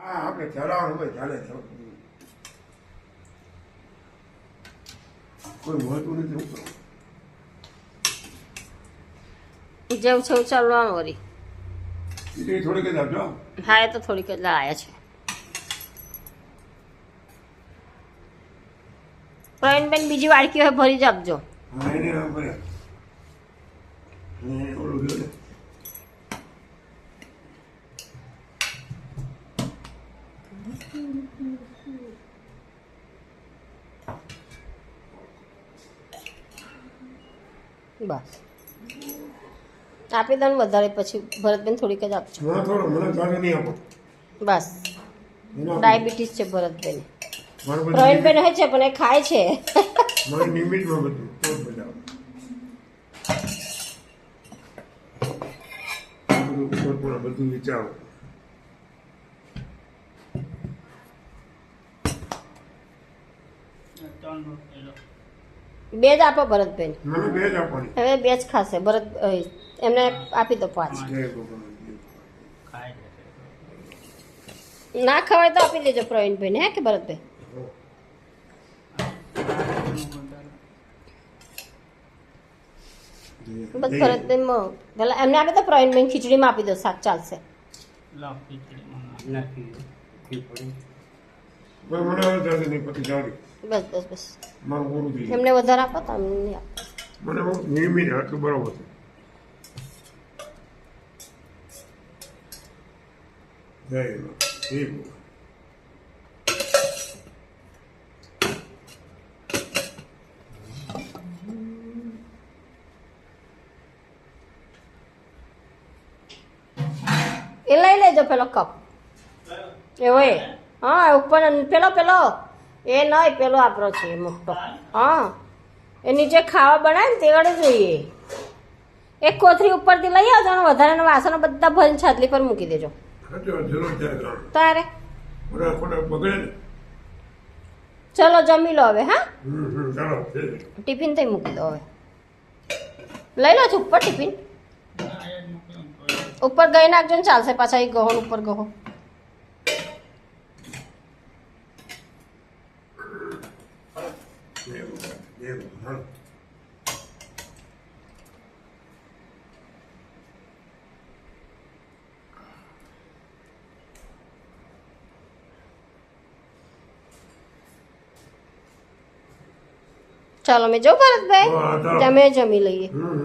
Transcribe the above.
હા આપણે ચલાવવાનું હોય ચાલે છે કોઈ હોતું નથી હું કરું જેવું છે એવું ચાલવાનું વળી. એ થોડીક જ આપજો હા એ તો થોડીક જ લાયા છે. પ્રવીણબેન બીજી વાડકી હોય ભરી જ આપજો. હા એને ભલે ઓલું ગયું ને બસ આપી દો ને વધારે પછી ભરતબેન થોડીક જ આપજો. ના થોડો મને ચાલે નહીં આપો બસ એના ડાયાબિટીસ છે ભરતબેન. મારે બધું પ્રવીણબેન હોય છે પણ એ ખાય છે. મારે નિમિત્તમાં બધું તો જ મજા આવે બધું સંપૂર્ણ બધું વિચારો બે જ આપો ભરતબેન. મને બે જ આપવાની હવે બે જ ખાશે ભરત એમને આપી દો પાંચ. જય ભગવાન ના ખવાય તો આપી દેજો પ્રવીણભાઈ હે કે ભરતભાઈ. બસ ભરતભાઈ પેલા એમને આપી દો પ્રવીણભાઈ ખીચડીમાં આપી દો શાક ચાલશે. ભાઈ મને હવે ચાલે નહીં પછી જાડી બસ બસ બસ મારું પૂરું થઈ ગયું એમને વધારે આપો તો અમને નહીં આપો. મને બહુ નિયમિત આટલું બરાબર છે જય ભગવાન. જય ભગવાન. એ લઈ લેજો પેલો કપ એવો એ હા ઉપર પેલો પેલો એ નહીં પેલો આપણો છે મોટો હા એ નીચે ખાવા બનાવે ને તે વડે જોઈએ. એક કોથળી ઉપરથી લઈ આવજો અને વધારાના વાસણો બધા ભરીને છાતલી પર મૂકી દેજો સાચી વાત, જરૂર છે કારણ. તારે. ખોટા ખોટા બગડે ને ચલો જમી લો હવે હા ચાલો છે ટિફિન થઈ મૂકી દો હવે. લઈ લો છો ઉપર ટિફિન ઉપર ગઈ નાખજો ને ચાલશે પાછા એ ગહો ને ઉપર ગહો. જય ભગવાન. જય ભગવાન. ચાલો મેં જો ભરતભાઈ હા, ચાલો. તમે જમી લઈએ. હમ